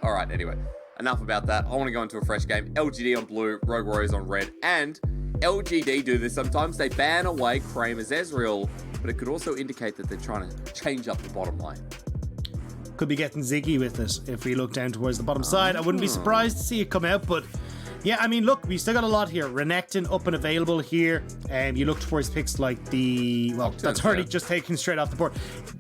All right, anyway, enough about that. I want to go into a fresh game. LGD on blue, Rogue Warriors on red, and LGD do this sometimes. They ban away Kramer's Ezreal, but it could also indicate that they're trying to change up the bottom lane. Could be getting ziggy with it if we look down towards the bottom side. I wouldn't be surprised to see it come out, but yeah, I mean, look, we still got a lot here. Renekton up and available here. You look towards picks like the... Well, that's already just taken straight off the board.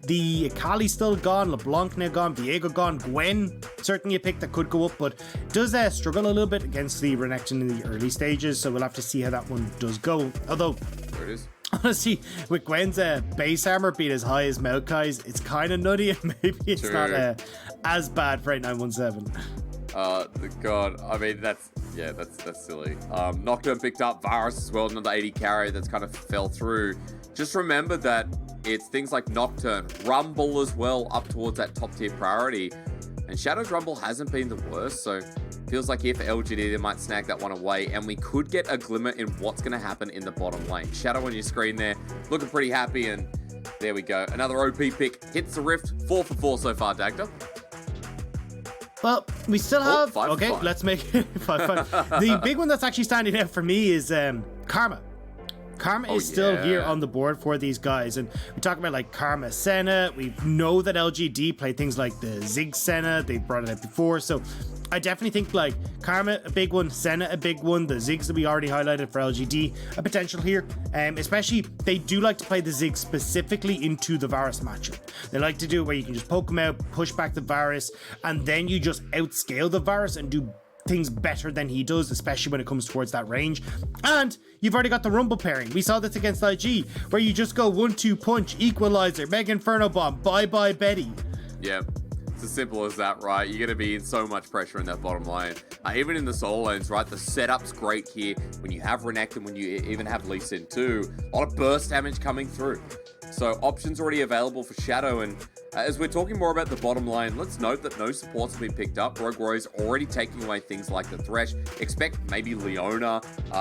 The Akali's still gone. LeBlanc now gone. Viego gone. Gwen, certainly a pick that could go up, but does struggle a little bit against the Renekton in the early stages, so we'll have to see how that one does go. Although... There it is. Honestly, with Gwen's base armor being as high as Maokai's, it's kind of nutty, and maybe it's not as bad for 8917. God, I mean, that's silly. Nocturne picked up Varus as well, another 80 carry that's kind of fell through. Just remember that it's things like Nocturne, Rumble as well, up towards that top tier priority. And Shadow's Rumble hasn't been the worst, so feels like here for LGD they might snag that one away, and we could get a glimmer in what's going to happen in the bottom lane. Shadow on your screen there, looking pretty happy, and there we go. Another OP pick, hits the Rift, 4 for 4 so far, Dagda. Well, we still have... Five okay, let's make it 5-5. The big one that's actually standing out for me is Karma. Karma is still here on the board for these guys, and we talk about like Karma Senna. We know that LGD play things like the Zig Senna. They brought it out before, so I definitely think like Karma a big one, Senna a big one, the Zigs that we already highlighted for LGD a potential here. Especially they do like to play the Zig specifically into the Varus matchup. They like to do it where you can just poke them out, push back the Varus, and then you just outscale the Varus and do things better than he does, especially when it comes towards that range. And you've already got the Rumble pairing. We saw this against IG, where you just go 1-2 punch, equalizer, Mega Inferno Bomb, bye-bye Betty. Yeah, it's as simple as that, right? You're going to be in so much pressure in that bottom lane. Even in the solo lanes, right? The setup's great here. When you have Renekton, when you even have Lee Sin too, a lot of burst damage coming through. So options already available for Shadow, and as we're talking more about the bottom lane, let's note that no supports have been picked up. Rogue Warriors already taking away things like the Thresh. Expect maybe Leona,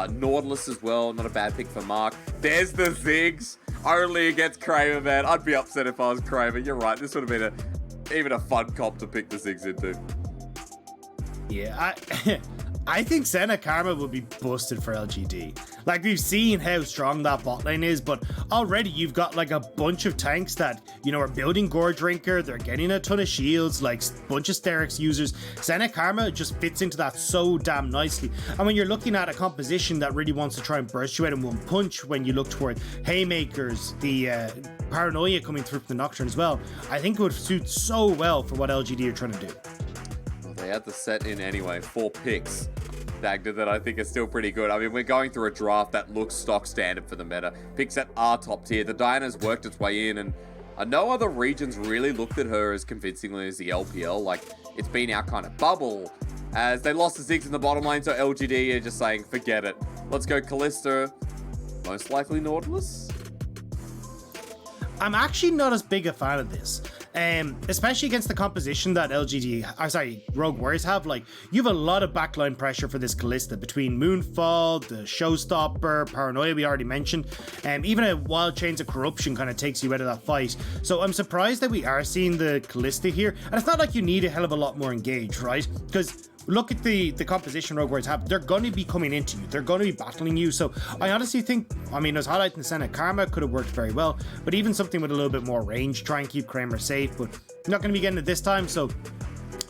Nautilus as well. Not a bad pick for Mark. There's the Zigs. Only against Kramer, man. I'd be upset if I was Kramer. You're right. This would have been even a fun comp to pick the Zigs into. Yeah, I think Senna Karma will be busted for LGD. Like, we've seen how strong that bot lane is, but already you've got like a bunch of tanks that, you know, are building Gore Drinker, they're getting a ton of shields, like a bunch of Sterix users. Senna Karma just fits into that so damn nicely. And when you're looking at a composition that really wants to try and burst you out in one punch, when you look toward Haymakers, the Paranoia coming through from the Nocturne as well, I think it would suit so well for what LGD are trying to do. They had the set in anyway, 4 picks. Dagda that I think is still pretty good. I mean, we're going through a draft that looks stock standard for the meta. Picks that are top tier. The Diana's worked its way in, and no other regions really looked at her as convincingly as the LPL. Like, it's been our kind of bubble, as they lost the Ziggs in the bottom lane, so LGD are just saying, forget it. Let's go Kalista, most likely Nautilus. I'm actually not as big a fan of this. Especially against the composition that Rogue Warriors have. Like, you have a lot of backline pressure for this Kalista between Moonfall, the Showstopper, Paranoia we already mentioned, even a Wild Chains of Corruption kind of takes you out of that fight. So I'm surprised that we are seeing the Kalista here, and it's not like you need a hell of a lot more engaged, right? Because look at the composition Rogue Warriors have. They're going to be coming into you. They're going to be battling you. So I honestly think, I mean, I was highlighting the Senna Karma could have worked very well, but even something with a little bit more range, try and keep Kramer safe, but not going to be getting it this time. So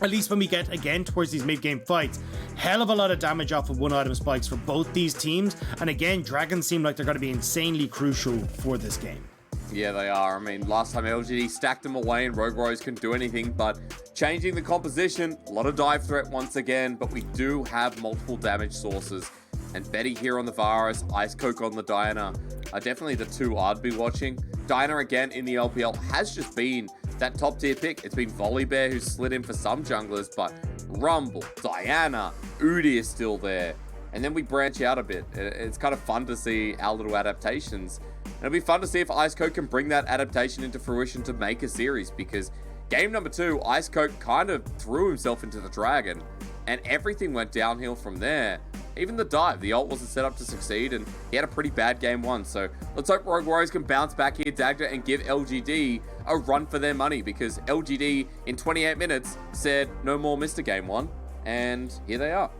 at least when we get again towards these mid-game fights, hell of a lot of damage off of one item spikes for both these teams. And again, Dragons seem like they're going to be insanely crucial for this game. Yeah, they are. I mean, last time LGD stacked them away and Rogue Warriors couldn't do anything, but changing the composition, a lot of dive threat once again, but we do have multiple damage sources. And Betty here on the Varus, Ice Coke on the Diana are definitely the two I'd be watching. Diana, again, in the LPL, has just been that top tier pick. It's been Volibear who's slid in for some junglers, but Rumble, Diana, Udi is still there. And then we branch out a bit. It's kind of fun to see our little adaptations. And it'll be fun to see if Ice Coke can bring that adaptation into fruition to make a series, because game number 2, Ice Coke kind of threw himself into the dragon and everything went downhill from there. even the dive. The ult wasn't set up to succeed, and he had a pretty bad game one. So let's hope Rogue Warriors can bounce back here, Dagda, and give LGD a run for their money, because LGD in 28 minutes said no more Mr. Game 1, and here they are.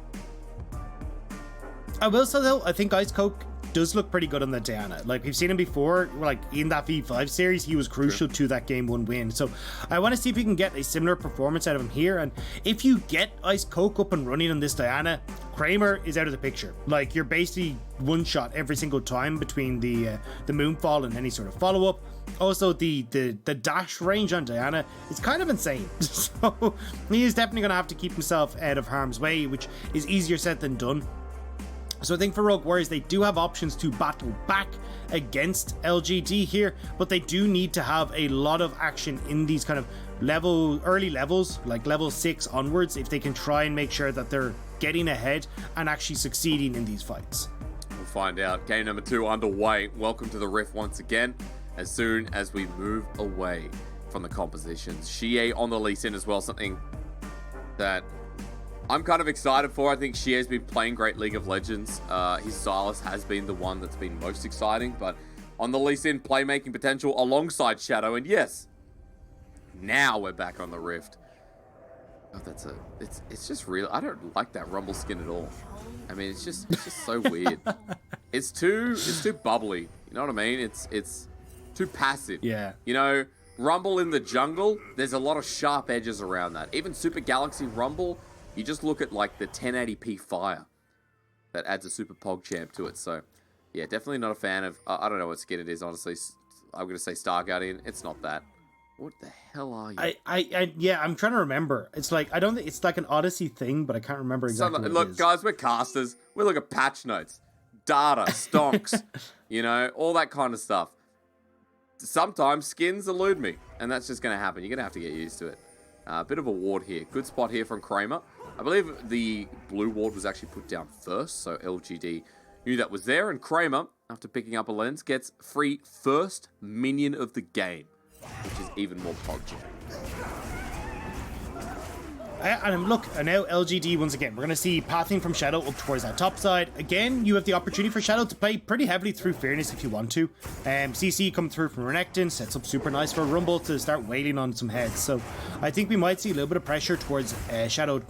I will say though, I think Ice Coke does look pretty good on the Diana. Like, we've seen him before, like in that V5 series, he was crucial to that game 1 win. So I want to see if we can get a similar performance out of him here. And if you get Ice Coke up and running on this Diana, Kramer is out of the picture. Like, you're basically one shot every single time between the Moonfall and any sort of follow-up. Also, the dash range on Diana is kind of insane. So he is definitely going to have to keep himself out of harm's way, which is easier said than done. So I think for Rogue Warriors, they do have options to battle back against LGD here, but they do need to have a lot of action in these kind of early levels, like level 6 onwards, if they can try and make sure that they're getting ahead and actually succeeding in these fights. We'll find out. Game number 2 underway. Welcome to the Rift once again, as soon as we move away from the compositions. Xie on the Lee Sin as well, something that I'm kind of excited for. I think Xie's been playing great League of Legends. His Silas has been the one that's been most exciting, but on the Lee Sin, playmaking potential alongside Shadow, and yes, now we're back on the Rift. Oh, it's just real. I don't like that Rumble skin at all. I mean, it's just so weird. It's too bubbly. You know what I mean? It's too passive. Yeah. You know, Rumble in the jungle, there's a lot of sharp edges around that. Even Super Galaxy Rumble, you just look at like the 1080p fire that adds a super PogChamp to it. So yeah, definitely not a fan of, I don't know what skin it is, honestly. I'm going to say Star Guardian. It's not that. What the hell are you? Yeah, I'm trying to remember. It's like, I don't think it's like an Odyssey thing, but I can't remember exactly what look, it is. guys, we're casters. We look at patch notes, data, stonks, you know, all that kind of stuff. Sometimes skins elude me, and that's just going to happen. You're going to have to get used to it. A bit of a ward here. Good spot here from Kramer. I believe the blue ward was actually put down first, so LGD knew that was there. And Kramer, after picking up a lens, gets free first minion of the game, which is even more PogChamp. And look, now LGD once again, we're going to see pathing from Shadow up towards that top side. Again, you have the opportunity for Shadow to play pretty heavily through Fairness if you want to. CC come through from Renekton, sets up super nice for Rumble to start wailing on some heads. So I think we might see a little bit of pressure towards Shadow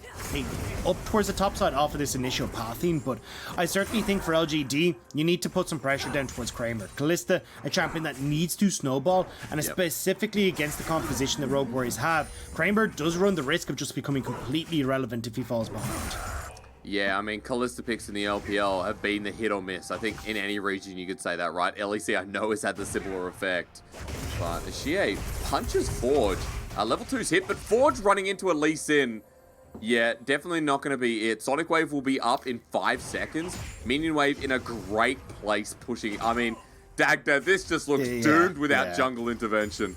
up towards the top side off of this initial pathing. But I certainly think for LGD, you need to put some pressure down towards Kramer. Kalista, a champion that needs to snowball, and specifically against the composition the Rogue Warriors have, Kramer does run the risk of just becoming completely irrelevant if he falls behind. Yeah, I mean, Kalista picks in the LPL have been the hit or miss. I think in any region you could say that, right? LEC, I know, has had the similar effect. But Xie punches Forge. Level 2's hit, but Forge running into a Lee Sin. Yeah, definitely not going to be it. Sonic Wave will be up in 5 seconds. Minion Wave in a great place pushing. I mean, Dagda, this just looks doomed without jungle intervention.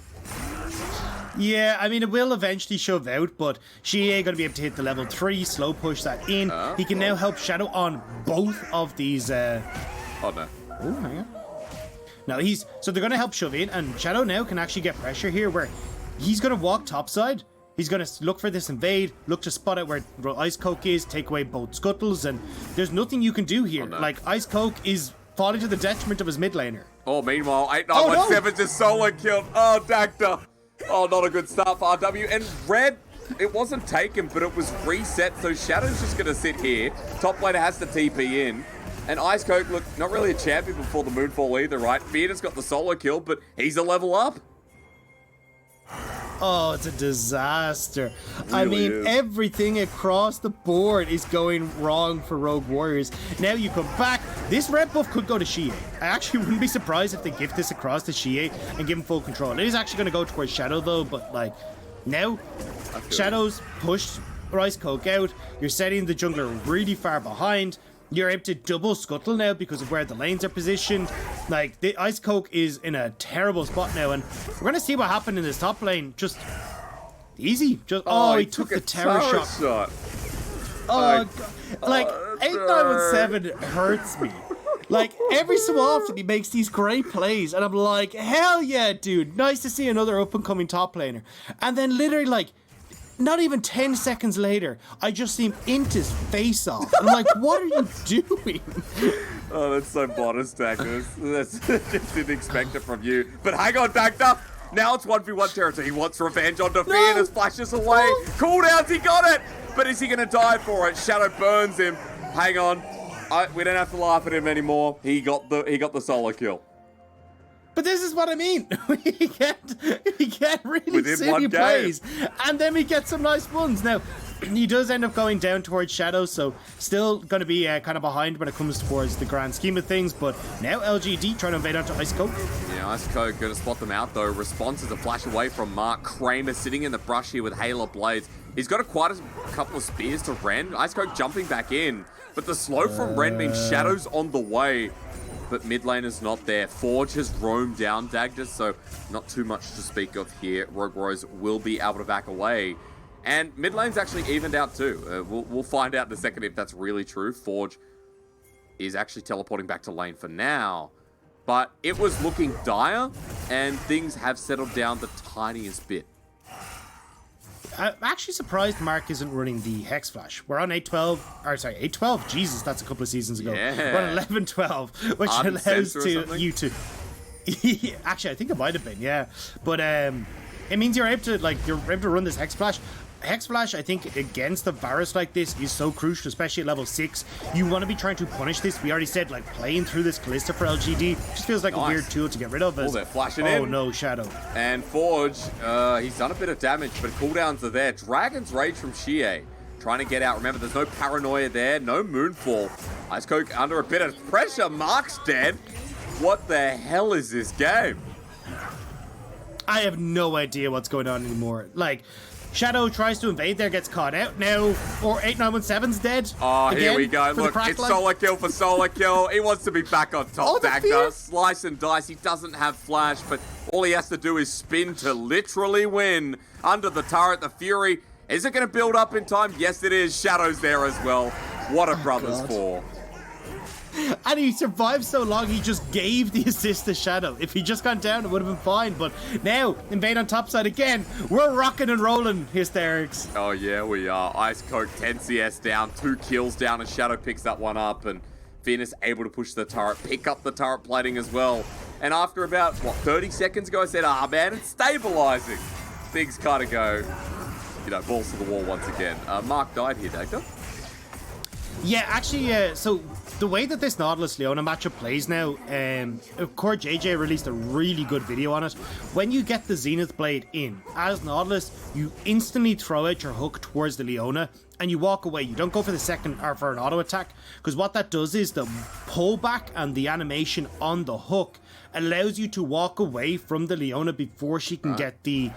Yeah, I mean, it will eventually shove out, but Xie going to be able to hit the level 3, slow push that in. He can now help Shadow on both of these. Oh, no. Oh, hang on. No, so they're going to help shove in, and Shadow now can actually get pressure here where he's going to walk topside. He's going to look for this invade, look to spot out where Ice Coke is, take away both scuttles, and there's nothing you can do here. Oh, no. Like, Ice Coke is falling to the detriment of his mid laner. Oh, meanwhile, 8917 just solo killed. Oh, Dagda. Oh, not a good start for RW. And Red, it wasn't taken, but it was reset. So Shadow's just going to sit here. Top laner has to TP in. And Ice Coke, look, not really a champion before the Moonfall either, right? Bearder's got the solo kill, but he's a level up. Oh, it's a disaster. Really I mean, is. everything across the board is going wrong for Rogue Warriors. Now you come back. This red buff could go to Xie. I actually wouldn't be surprised if they gift this across to Xie and give him full control. It is actually going to go towards Shadow, though, but, like, now Shadow's pushed Ice Coke out. You're setting the jungler really far behind. You're able to double scuttle now because of where the lanes are positioned. Like, the Ice Coke is in a terrible spot now, and we're going to see what happened in this top lane. Just easy. Just he took the terror shot. Oh, God. Like, 8917 hurts me. Like, every so often he makes these great plays, and I'm like, hell yeah, dude. Nice to see another up-and-coming top laner. And then literally, like, not even 10 seconds later, I just see him int his face off. I'm like, what are you doing? Oh, that's so modest, Dagda. That's just didn't expect it from you. But hang on, Dagda. Now it's 1v1 territory. He wants revenge on Defeat as flashes away. Cooldowns, he got it. But is he going to die for it? Shadow burns him. Hang on. We don't have to laugh at him anymore. He got the solo kill. But this is what I mean. He get really Within silly one game. plays, and then we get some nice ones. Now, he does end up going down towards Shadow, so still going to be kind of behind when it comes towards the grand scheme of things. But now LGD trying to invade onto Ice Coke. Yeah, Ice Coke going to spot them out though. Response is a flash away from Mark. Kramer sitting in the brush here with Halo Blades. He's got quite a couple of spears to Ren. Ice Coke jumping back in, but the slow from Ren means Shadow's on the way. But mid lane is not there. Forge has roamed down Dagda, so not too much to speak of here. Rogue Rose will be able to back away. And mid lane's actually evened out too. We'll find out in a second if that's really true. Forge is actually teleporting back to lane for now. But it was looking dire, and things have settled down the tiniest bit. I'm actually surprised Mark isn't running the Hex Flash. We're on 8-12, or sorry, 8-12. Jesus, that's a couple of seasons ago. Yeah. We're on 11-12, which allows you to. Actually, I think it might have been, yeah. But it means you're able to run this Hex Flash. Hex Flash, I think, against the Varus like this is so crucial, especially at level 6. You want to be trying to punish this. We already said, like, playing through this Kalista for LGD just feels like a weird tool to get rid of. Oh, they're flashing in. Oh, no, Shadow. And Forge, he's done a bit of damage, but cooldowns are there. Dragon's Rage from Xie. Trying to get out. Remember, there's no paranoia there, no Moonfall. Ice Coke under a bit of pressure. Mark's dead. What the hell is this game? I have no idea what's going on anymore. Like, Shadow tries to invade there, gets caught out now, or 8917's dead. Oh, here we go. Look, it's solo kill for solo kill. He wants to be back on top, Dagda. Slice and dice. He doesn't have flash, but all he has to do is spin to literally win. Under the turret, the Fury. Is it going to build up in time? Yes, it is. Shadow's there as well. What a brothers for. And he survived so long, he just gave the assist to Shadow. If he just gone down, it would have been fine. But now, invade on top side again. We're rocking and rolling, hysterics. Oh, yeah, we are. Ice Coke, 10 CS down, 2 kills down, and Shadow picks that one up. And Venus able to push the turret, pick up the turret plating as well. And after about, 30 seconds ago, I said, man, it's stabilizing. Things kind of go, balls to the wall once again. Mark died here, Dagda. Yeah, actually, so the way that this Nautilus-Leona matchup plays now, Core JJ released a really good video on it. When you get the Zenith Blade in, as Nautilus, you instantly throw out your hook towards the Leona, and you walk away. You don't go for the second or for an auto attack, because what that does is the pullback and the animation on the hook allows you to walk away from the Leona before she can get the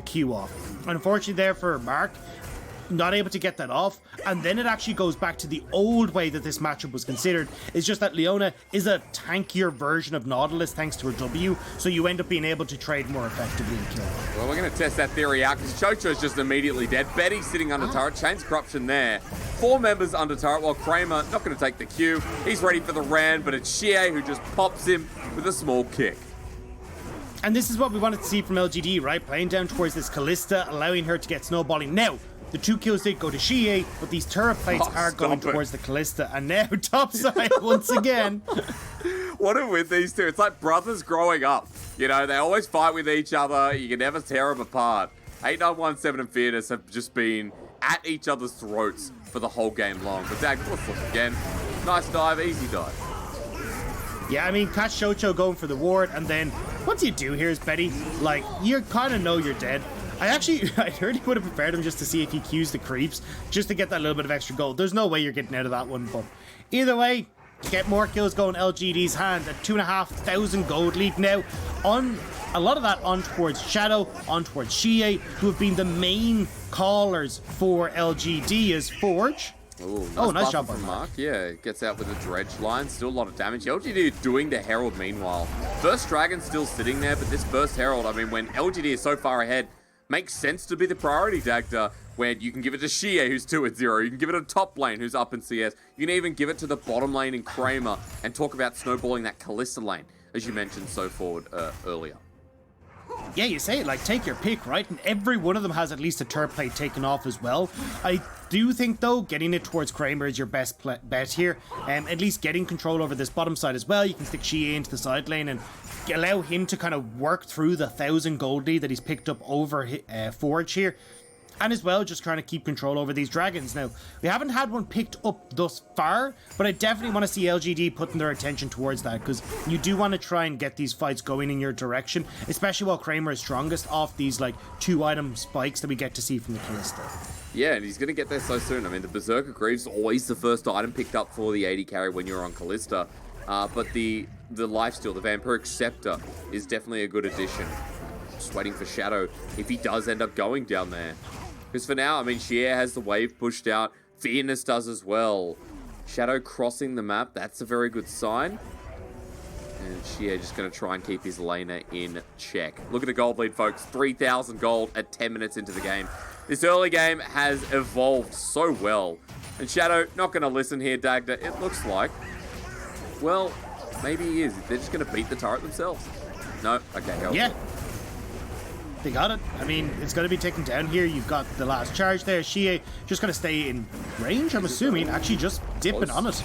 Q off. Unfortunately there for Mark, not able to get that off, and then it actually goes back to the old way that this matchup was considered. It's just that Leona is a tankier version of Nautilus thanks to her W, so you end up being able to trade more effectively and kill. Well, we're going to test that theory out because Chocho's just immediately dead. Betty's sitting under turret, Chain's Corruption there. 4 members under turret, while Kramer not going to take the Q. He's ready for the Ran, but it's Xie who just pops him with a small kick. And this is what we wanted to see from LGD, right? Playing down towards this Kalista, allowing her to get snowballing. Now, the 2 kills did go to Xie, but these turret plates are going towards the Kalista. And now topside once again. What are with these two? It's like brothers growing up. They always fight with each other. You can never tear them apart. 8917 and Fearless have just been at each other's throats for the whole game long. But Dag, let's look again. Nice dive, easy dive. Yeah, I mean, catch Chocho going for the ward, and then what do you do here is Betty, like, you kind of know you're dead. I really would have prepared him just to see if he Qs the creeps, just to get that little bit of extra gold. There's no way you're getting out of that one, but either way, get more kills going LGD's hand, a 2,500 gold lead now. On a lot of that on towards Shadow, on towards Xie, who have been the main callers for LGD as Forge. Ooh, nice job on Mark. Yeah, gets out with a dredge line. Still a lot of damage. LGD doing the Herald meanwhile. First Dragon still sitting there, but this first Herald, I mean, when LGD is so far ahead, makes sense to be the priority, Dagda, where you can give it to Xie, who's 2-0. You can give it to top lane, who's up in CS. You can even give it to the bottom lane in Kramer and talk about snowballing that Kalista lane, as you mentioned so forward earlier. Yeah, you say it, like, take your pick, right? And every one of them has at least a turret plate taken off as well. I do think, though, getting it towards Kramer is your best bet here. At least getting control over this bottom side as well. You can stick Xie into the side lane and allow him to kind of work through the 1,000 gold lead that he's picked up over Forge here. And as well, just trying to keep control over these dragons. Now, we haven't had one picked up thus far, but I definitely want to see LGD putting their attention towards that, because you do want to try and get these fights going in your direction, especially while Kramer is strongest off these, like, 2-item spikes that we get to see from the Kalista. Yeah, and he's going to get there so soon. I mean, the Berserker Greaves always the first item picked up for the AD carry when you're on Kalista, but the Lifesteal, the Vampiric Scepter, is definitely a good addition. Just waiting for Shadow if he does end up going down there. Because for now, I mean, Xie has the wave pushed out. Fearness does as well. Shadow crossing the map, that's a very good sign. And Xie just going to try and keep his laner in check. Look at the gold lead, folks. 3,000 gold at 10 minutes into the game. This early game has evolved so well. And Shadow, not going to listen here, Dagda. It looks like, well, maybe he is. They're just going to beat the turret themselves. No? Okay, go. Yeah. They got it. I mean, it's going to be taken down here. You've got the last charge there. Xie just going to stay in range, I'm assuming. Actually, just dipping on it.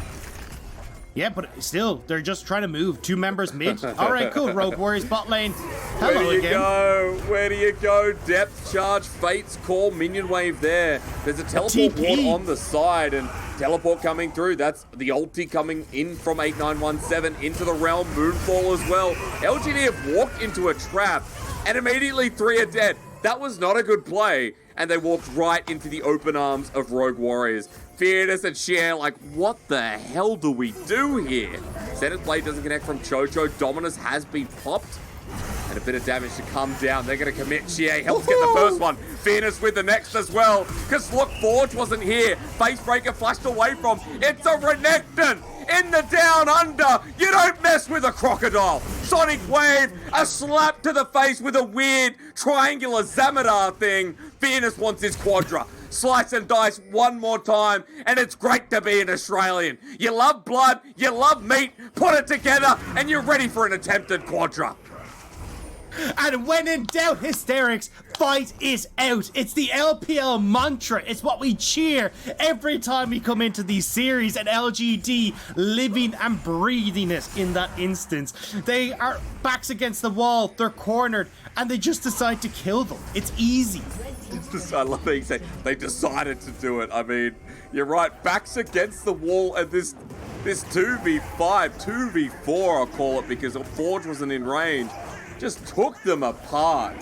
Yeah, but still, they're just trying to move. 2 members mid. All right, cool. Rogue Warriors bot lane. Hello Where do you again. go? Where do you go? Depth charge, Fate's Call, minion wave there. There's a teleport ward on the side, and teleport coming through. That's the ulti coming in from 8917 into the realm. Moonfall as well. LGD have walked into a trap, and immediately 3 are dead. That was not a good play, and they walked right into the open arms of Rogue Warriors. Fearness and Xie like, what the hell do we do here? Zenith Blade doesn't connect from Chocho. Dominus has been popped, and a bit of damage to come down. They're going to commit. Xie helps get the first one. Fearness with the next as well, because look, Forge wasn't here. Facebreaker flashed away from. It's a Renekton in the down under. You don't mess with a crocodile. Sonic Wave, a slap to the face with a weird triangular Zamadar thing. Fearness wants his Quadra. Slice and dice one more time, and it's great to be an Australian. You love blood, you love meat, put it together, and you're ready for an attempted Quadra. And when in doubt, hysterics, fight is out. It's the LPL mantra. It's what we cheer every time we come into these series, and LGD living and breathing it in that instance. They are backs against the wall, they're cornered, and they just decide to kill them. It's easy. I love that you say they decided to do it. I mean, you're right, backs against the wall, and this 2v5, 2v4 I'll call it, because Forge wasn't in range. Just took them apart.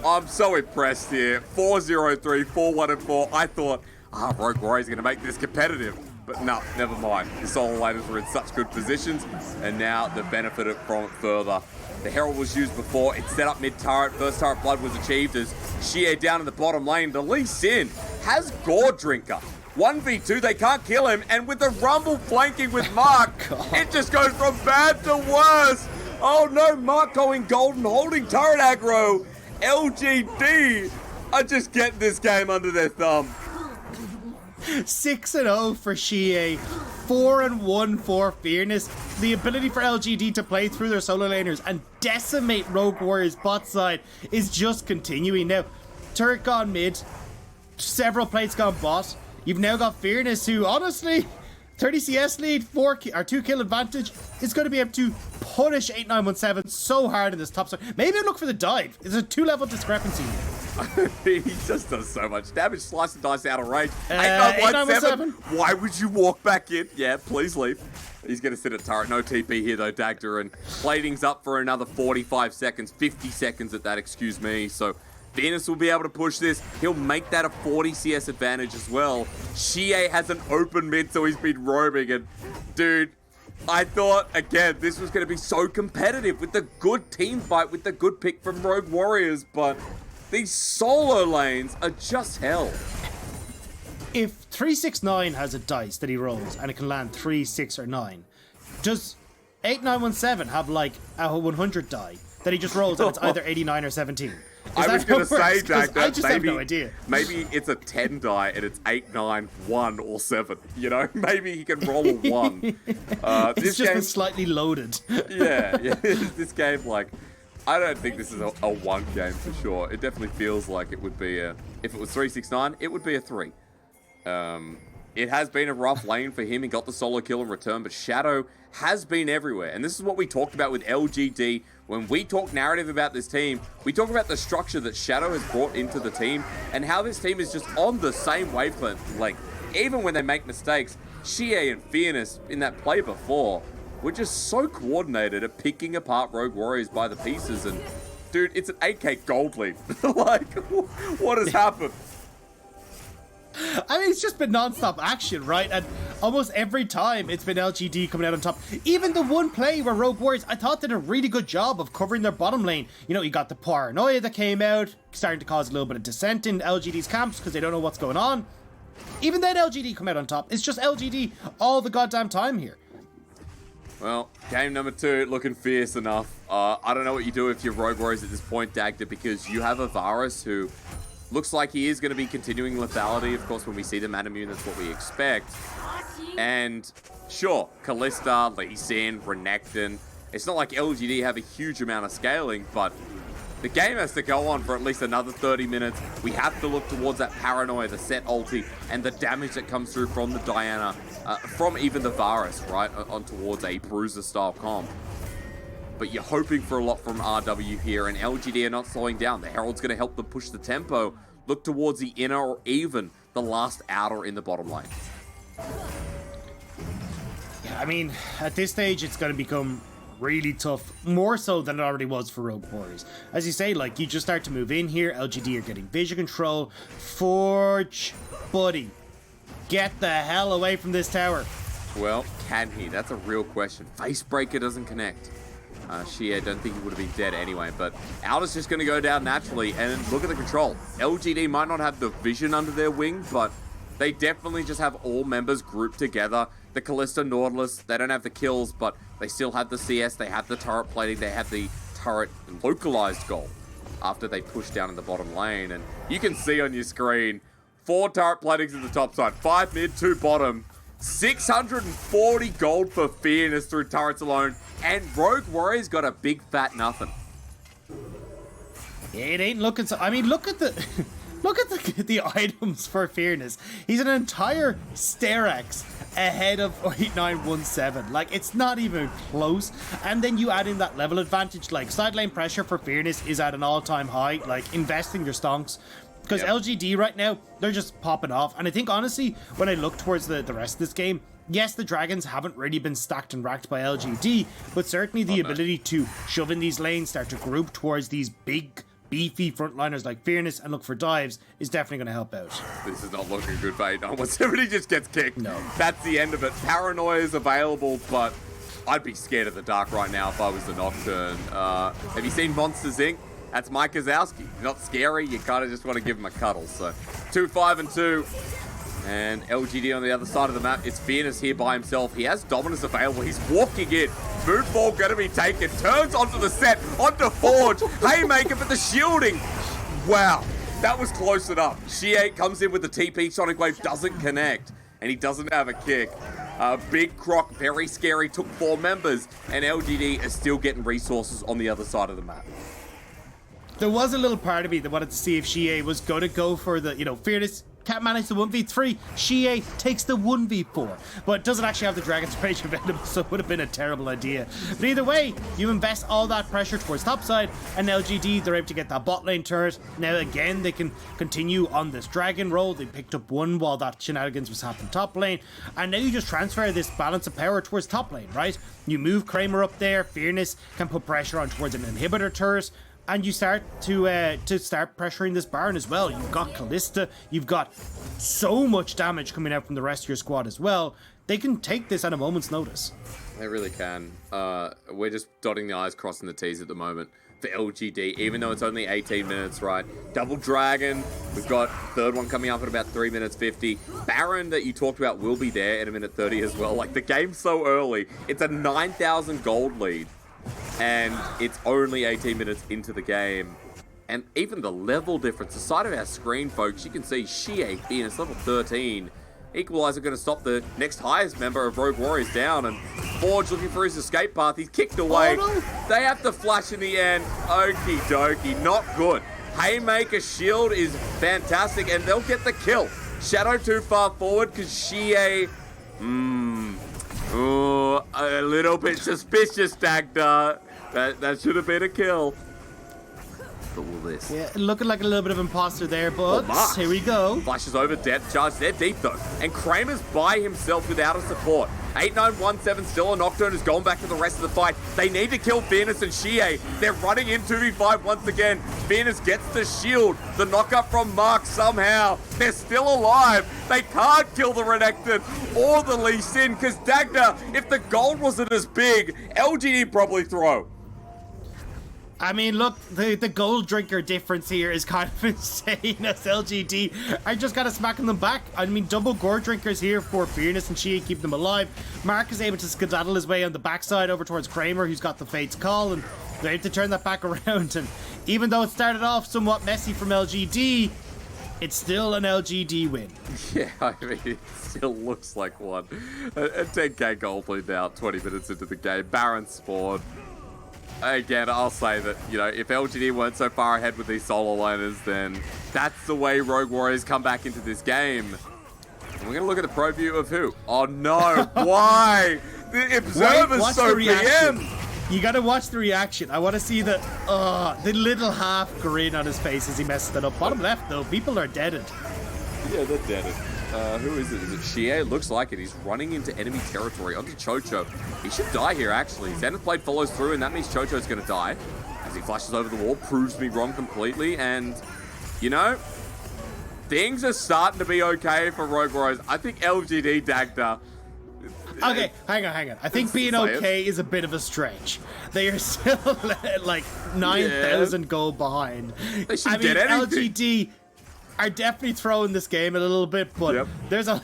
I'm so impressed here. 4-0-3, 4-1 and 4. I thought, Rogue Warriors going to make this competitive. But no, never mind. The solo laners were in such good positions, and now they've benefited from it further. The Herald was used before. It set up mid-turret. First turret blood was achieved as Xie down in the bottom lane. The Lee Sin has Gore Drinker. 1v2, they can't kill him. And with the Rumble flanking with Mark, it just goes from bad to worse. Oh no, Mark going golden, holding turret aggro. LGD are just getting this game under their thumb. 6-0 for Xie, 4-1 for Fearness. The ability for LGD to play through their solo laners and decimate Rogue Warriors bot side is just continuing. Now, turret gone mid, several plates gone bot. You've now got Fearness, who honestly, 30 CS lead, 2 kill advantage, is going to be able to punish 8917 so hard in this top side. Maybe look for the dive. It's a 2-level discrepancy here. He just does so much damage. Slice and dice out of range. 8917. Why would you walk back in? Yeah, please leave. He's going to sit at turret. No TP here though, Dagda. And plating's up for another 45 seconds. 50 seconds at that, excuse me. So Fearness will be able to push this. He'll make that a 40 CS advantage as well. Xie has an open mid, so he's been roaming. And dude, I thought, again, this was going to be so competitive with the good team fight, with the good pick from Rogue Warriors, but these solo lanes are just hell. If 369 has a dice that he rolls and it can land 3, 6, or 9, does 8917 have like a 100 die that he just rolls and it's either 89 or 17? I was going to say, Jack, I just have no idea. Maybe it's a 10 die and it's 8, 9, 1, or 7. You know, maybe he can roll a 1. It's just been slightly loaded. yeah. This game, like, I don't think this is a one game for sure. It definitely feels like it would be a... If it was 369, it would be a 3. It has been a rough lane for him. He got the solo kill in return, but Shadow has been everywhere. And this is what we talked about with LGD. When we talk narrative about this team, we talk about the structure that Shadow has brought into the team and how this team is just on the same wavelength. Even when they make mistakes, Xie and Fearness in that play before were just so coordinated at picking apart Rogue Warriors by the pieces. And dude, it's an 8k gold lead. What has happened? I mean, it's just been non-stop action, right? And almost every time it's been LGD coming out on top. Even the one play where Rogue Warriors, I thought, did a really good job of covering their bottom lane. You know, you got the paranoia that came out, starting to cause a little bit of dissent in LGD's camps because they don't know what's going on. Even then LGD come out on top. It's just LGD all the goddamn time here. Well, game number 2 looking fierce enough. I don't know what you do if you're Rogue Warriors at this point, Dagda, because you have a Varus who looks like he is going to be continuing lethality. Of course, when we see the Manamu, that's what we expect. And sure, Kalista, Lee Sin, Renekton. It's not like LGD have a huge amount of scaling, but the game has to go on for at least another 30 minutes. We have to look towards that paranoia, the set ulti, and the damage that comes through from the Diana, from even the Varus, right, on towards a Bruiser-style comp. But you're hoping for a lot from RW here, and LGD are not slowing down. The Herald's going to help them push the tempo, look towards the inner or even the last outer in the bottom lane. Yeah, I mean, at this stage, it's going to become really tough, more so than it already was for Rogue Warriors. As you say, you just start to move in here. LGD are getting vision control. Forge, buddy, get the hell away from this tower. Well, can he? That's a real question. Facebreaker doesn't connect. Xie, I don't think he would have been dead anyway, but Alda's just going to go down naturally, and look at the control. LGD might not have the vision under their wing, but they definitely just have all members grouped together. The Kalista, Nautilus, they don't have the kills, but they still have the CS, they have the turret plating, they have the turret localized goal after they push down in the bottom lane. And you can see on your screen, 4 turret platings in the top side, 5 mid, 2 bottom, 640 gold for Fearness through turrets alone, and Rogue Warriors got a big fat nothing. Yeah, it ain't looking so... I mean, look at the... Look at the items for Fearness. He's an entire Sterex ahead of 8917. It's not even close. And then you add in that level advantage. Side lane pressure for Fearness is at an all-time high. Investing your stonks. Because LGD right now, they're just popping off. And I think, honestly, when I look towards the rest of this game, yes, the dragons haven't really been stacked and racked by LGD, but certainly the ability to shove in these lanes, start to group towards these big, beefy frontliners like Fearness and look for dives is definitely going to help out. This is not looking good, mate. Almost everybody just gets kicked. No. That's the end of it. Paranoia is available, but I'd be scared of the dark right now if I was the Nocturne. Have you seen Monsters Inc.? That's Mike Wazowski. Not scary, you kind of just want to give him a cuddle. So 2-5-2. And LGD on the other side of the map. It's Fearness here by himself. He has Dominus available. He's walking in. Moonfall going to be taken. Turns onto the set. Onto Forge. Haymaker for the shielding. Wow. That was close enough. Xie comes in with the TP. Sonic Wave doesn't connect. And he doesn't have a kick. Big Croc, very scary. Took 4 members. And LGD is still getting resources on the other side of the map. There was a little part of me that wanted to see if Xie was going to go for the, Fearness can't manage the 1v3. Xie takes the 1v4, but doesn't actually have the Dragon's Rage available, so it would have been a terrible idea. But either way, you invest all that pressure towards topside, and LGD, they're able to get that bot lane turret. Now again, they can continue on this dragon roll. They picked up 1 while that shenanigans was happening top lane, and now you just transfer this balance of power towards top lane, right? You move Kramer up there, Fearness can put pressure on towards an inhibitor turret, and you start to start pressuring this Baron as well. You've got Kalista, you've got so much damage coming out from the rest of your squad as well. They can take this at a moment's notice. They really can. We're just dotting the I's, crossing the T's at the moment for LGD, even though it's only 18 minutes, right? Double Dragon, we've got third one coming up at about 3 minutes 50. Baron that you talked about will be there at a minute 30 as well. The game's so early. It's a 9,000 gold lead. And it's only 18 minutes into the game. And even the level difference, the side of our screen, folks, you can see Xie Fearness level 13. Equalizer going to stop the next highest member of Rogue Warriors down. And Forge looking for his escape path. He's kicked away. Oh, no. They have to flash in the end. Okie dokie, not good. Haymaker shield is fantastic, and they'll get the kill. Shadow too far forward because Xie... a little bit suspicious, Dagda. That should have been a kill. But will this? Yeah, looking like a little bit of imposter there, but here we go. Flashes over depth charge. They're deep though. And Kramer's by himself without a support. 8917 still a Nocturne has gone back to the rest of the fight. They need to kill Fearness and Xie. They're running in 2v5 once again. Fearness gets the shield. The knockup from Mark somehow. They're still alive. They can't kill the Renekton or the Lee Sin because Dagda, if the gold wasn't as big, LGD probably throw. I mean, look, the gold drinker difference here is kind of insane as LGD are just kind of smacking them back. I mean, double gold drinkers here for Fearness and Xie keep them alive. Mark is able to skedaddle his way on the backside over towards Kramer, who's got the Fate's Call, and they're able to turn that back around. And even though it started off somewhat messy from LGD, it's still an LGD win. Yeah, I mean, it still looks like one. A 10k gold lead now, 20 minutes into the game. Baron spawned. Again, I'll say that, you know, if LGD weren't so far ahead with these solo liners, then that's the way Rogue Warriors come back into this game. And we're going to look at the pro view of who? Oh no, why? The Observer's so PM! You gotta watch the reaction. I want to see the little half grin on his face as he messes it up. Bottom left, though, people are deaded. Yeah, they're deaded. Who is it? Is it Xie? Looks like it. He's running into enemy territory onto Chocho. He should die here, actually. Xanath Blade follows through, and that means Chocho's going to die. As he flashes over the wall, proves me wrong completely, and, you know, things are starting to be okay for Rogue Warriors. I think LGD Dagda. Okay, hang on. I think being okay is a bit of a stretch. They are still like 9,000 gold behind. They should get anything. LGD are definitely throwing this game a little bit, but there's a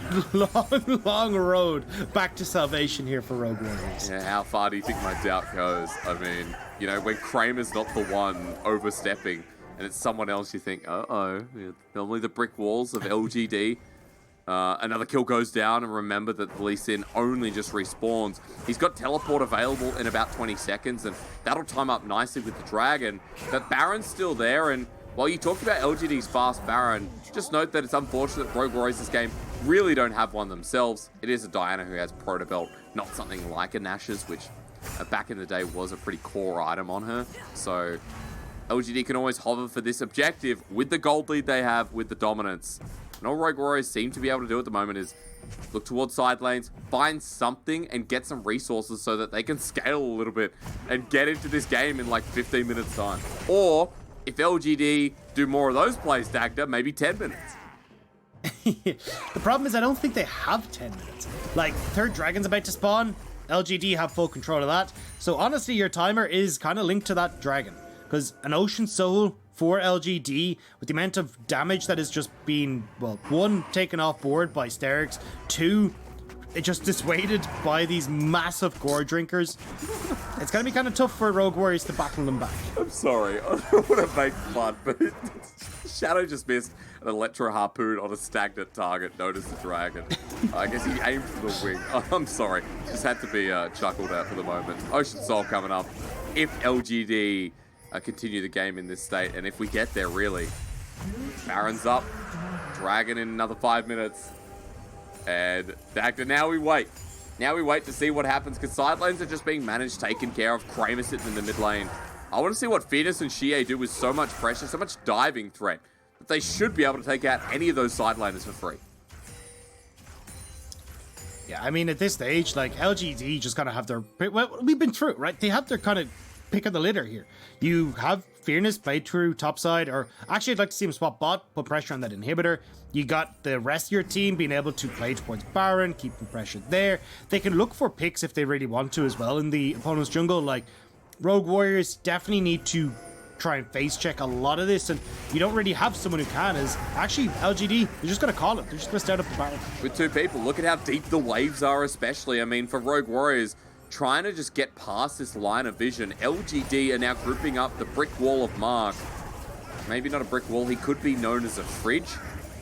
long road back to salvation here for Rogue Warriors. Yeah, how far do you think my doubt goes? I mean, you know, when Kramer's not the one overstepping and it's someone else, you think, normally the brick walls of LGD. Another kill goes down, and remember that the Lee Sin only just respawns. He's got teleport available in about 20 seconds, and that'll time up nicely with the Dragon. But Baron's still there, and while you talked about LGD's fast Baron, just note that it's unfortunate Rogue Warriors this game really don't have one themselves. It is a Diana who has Proto Belt, not something like a Nash's, which back in the day was a pretty core item on her. So LGD can always hover for this objective with the gold lead they have, with the dominance. And all Rogue Warriors seem to be able to do at the moment is look towards side lanes, find something, and get some resources so that they can scale a little bit and get into this game in like 15 minutes time. Or if LGD do more of those plays, Dagda, maybe 10 minutes. The problem is I don't think they have 10 minutes. Like, third dragon's about to spawn. LGD have full control of that. So honestly, your timer is kind of linked to that dragon. Because an Ocean Soul for LGD, with the amount of damage that is just being, well, one, taken off board by Sterix, two, it just dissuaded by these massive gore drinkers. It's going to be kind of tough for Rogue Warriors to battle them back. I'm sorry, I don't want to make fun, but Shadow just missed an Electro Harpoon on a stagnant target, known as the Dragon. I guess he aimed for the wing. I'm sorry, just had to be chuckled at for the moment. Ocean Soul coming up. If LGD continue the game in this state, and if we get there, really. Baron's up. Dragon in another 5 minutes. And Dagda, now we wait. Now we wait to see what happens, because side lanes are just being managed, taken care of. Kramer sitting in the mid lane. I want to see what Fearness and Xie do with so much pressure, so much diving threat, that they should be able to take out any of those side laners for free. Yeah, I mean, at this stage, like, LGD just kind of have their... Well, we've been through it, right? They have their kind of pick of the litter here. You have Fearness played through topside, or actually I'd like to see him swap bot, put pressure on that inhibitor. You got the rest of your team being able to play towards Baron, keeping pressure there. They can look for picks if they really want to as well in the opponent's jungle. Like, Rogue Warriors definitely need to try and face check a lot of this, and you don't really have someone who can. Is actually LGD, they're just going to call it. They're just going to start up the Baron. With two people, look at how deep the waves are, especially. I mean, for Rogue Warriors, trying to just get past this line of vision. LGD are now grouping up the brick wall of Mark. Maybe not a brick wall. He could be known as a fridge.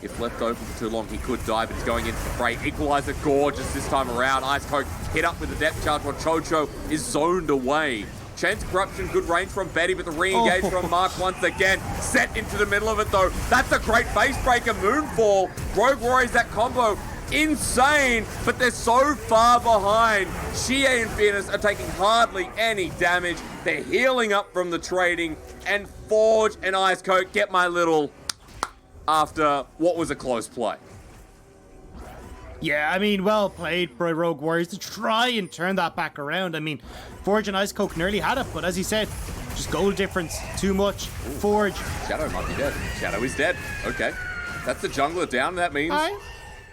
If left open for too long, he could die, but he's going into the fray. Equalizer gorgeous this time around. Ice Coke hit up with the depth charge while Chocho is zoned away. Chance Corruption, good range from Betty, but the re-engage from Mark once again. Set into the middle of it, though. That's a great face breaker. Moonfall. Rogue Warriors, that combo. Insane, but they're so far behind. Shie and Fearless are taking hardly any damage. They're healing up from the trading, and Forge and Ice Coke get my little after what was a close play. Yeah, I mean, well played by Rogue Warriors to try and turn that back around. I mean, Forge and Ice Coke nearly had it, but as he said, just goal difference, too much. Ooh. Forge. Shadow might be dead. Shadow is dead. Okay. That's the jungler down. That means...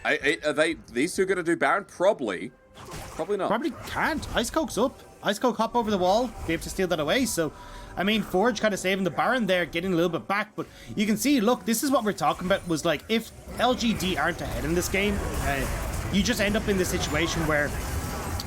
Are these two going to do Baron? Probably. Probably not. Probably can't. Ice Coke's up. Ice Coke hop over the wall, be able to steal that away. So, I mean, Forge kind of saving the Baron there, getting a little bit back. But you can see, look, this is what we're talking about. Was like, if LGD aren't ahead in this game, you just end up in this situation where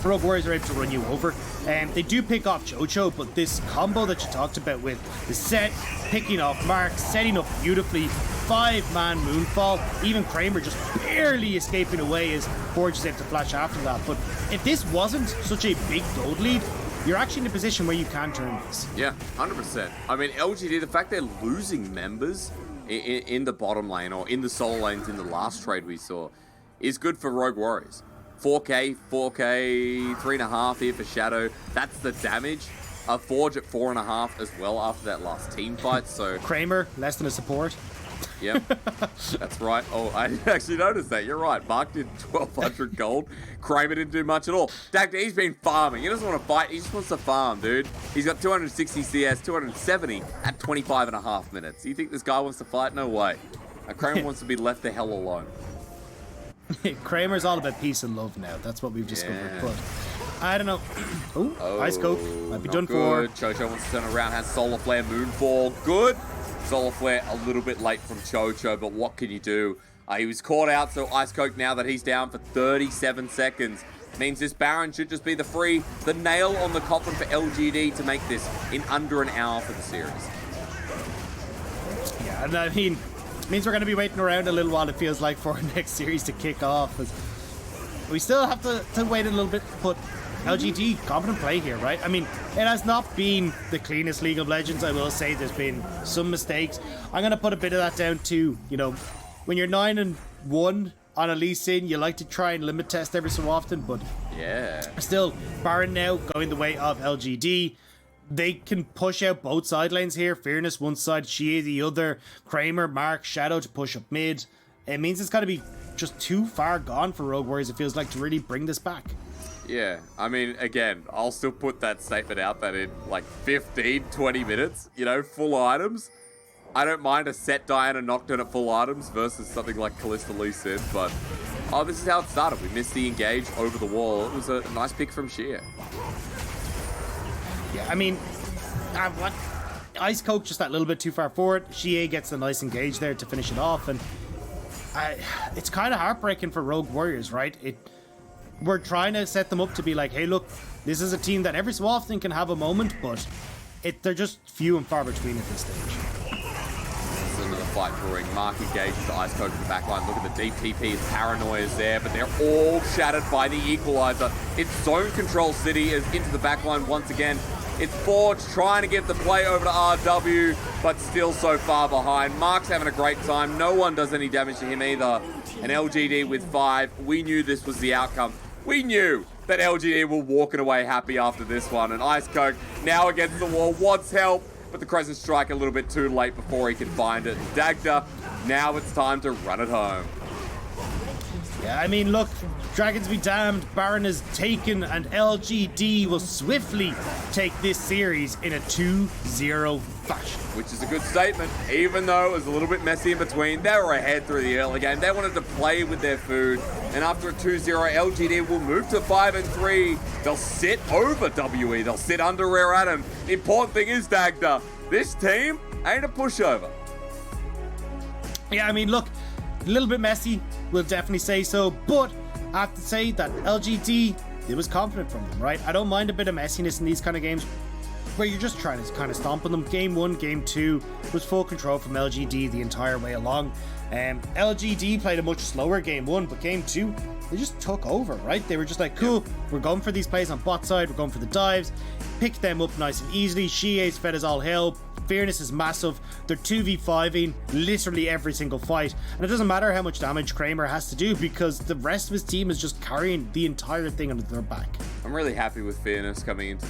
Rogue Warriors are able to run you over. They do pick off Chocho, but this combo that you talked about with the set, picking off Mark, setting up beautifully, 5-man Moonfall, even Kramer just barely escaping away as Forge is able to flash after that. But if this wasn't such a big gold lead, you're actually in a position where you can turn this. Yeah, 100%. I mean, LGD, the fact they're losing members in the bottom lane or in the solo lanes in the last trade we saw is good for Rogue Warriors. 4K, 3.5 here for Shadow. That's the damage. Forge at 4.5 as well after that last team fight. So Kramer, less than a support. Yep, that's right. Oh, I didn't actually notice that. You're right. Mark did 1,200 gold. Kramer didn't do much at all. Dagda, he's been farming. He doesn't want to fight. He just wants to farm, dude. He's got 260 CS, 270 at 25.5 minutes. You think this guy wants to fight? No way. Kramer wants to be left the hell alone. Kramer's all about peace and love now. That's what we've discovered. Yeah. But I don't know. Oh, Ice Coke might be done good. for. Chocho wants to turn around. Has Solar Flare, Moonfall. Good. Solar Flare a little bit late from Chocho, but what can you do? He was caught out, so Ice Coke, now that he's down for 37 seconds, means this Baron should just be the nail on the coffin for LGD to make this in under an hour for the series. Yeah, and I mean, it means we're going to be waiting around a little while, it feels like, for our next series to kick off. We still have to wait a little bit, but LGD, confident play here, right? I mean, it has not been the cleanest League of Legends, I will say. There's been some mistakes. I'm going to put a bit of that down to, you know, when you're 9-1 on a Lee Sin, you like to try and limit test every so often, but yeah, still, Baron now going the way of LGD. They can push out both side lanes here. Fearness one side, Shie the other, Kramer, Mark, Shadow to push up mid. It means it's got to be just too far gone for Rogue Warriors, it feels like, to really bring this back. Yeah, I mean, again, I'll still put that statement out that in like 15, 20 minutes, you know, full items. I don't mind a set Diana knockdown at full items versus something like Kalista Lee Sin, but this is how it started. We missed the engage over the wall. It was a nice pick from Shie. Yeah, I mean, what? Ice Coke just that little bit too far forward. Shie gets a nice engage there to finish it off, and it's kind of heartbreaking for Rogue Warriors, right? We're trying to set them up to be like, hey, look, this is a team that every so often can have a moment, but they're just few and far between at this stage. This is another fight brewing. Mark engages the Ice Coke in the backline. Look at the deep TP. Paranoia is there, but they're all shattered by the equalizer. It's zone control city is into the backline once again. It's Forge trying to give the play over to RW, but still so far behind. Mark's having a great time. No one does any damage to him either. And LGD with 5. We knew this was the outcome. We knew that LGD were walking away happy after this one. And Ice Coke now against the wall wants help, but the Crescent Strike a little bit too late before he can find it. Dagda, now it's time to run it home. Yeah, I mean, look, Dragons be damned, Baron is taken, and LGD will swiftly take this series in a 2-0 fashion. Which is a good statement, even though it was a little bit messy in between. They were ahead through the early game. They wanted to play with their food, and after a 2-0, LGD will move to 5-3. They'll sit over WE. They'll sit under Rare Adam. The important thing is, Dagda, this team ain't a pushover. Yeah, I mean, look, a little bit messy, we'll definitely say so, but I have to say that LGD, it was confident from them, right? I don't mind a bit of messiness in these kind of games. where you're just trying to kind of stomp on them. Game 1, Game 2 was full control from LGD the entire way along. LGD played a much slower Game 1, but Game 2, they just took over, right? They were just like, cool, we're going for these plays on bot side, we're going for the dives, pick them up nice and easily. Shie's fed as all hell. Fearness is massive. They're 2v5ing literally every single fight, and it doesn't matter how much damage Kramer has to do because the rest of his team is just carrying the entire thing under their back. I'm really happy with Fearness coming into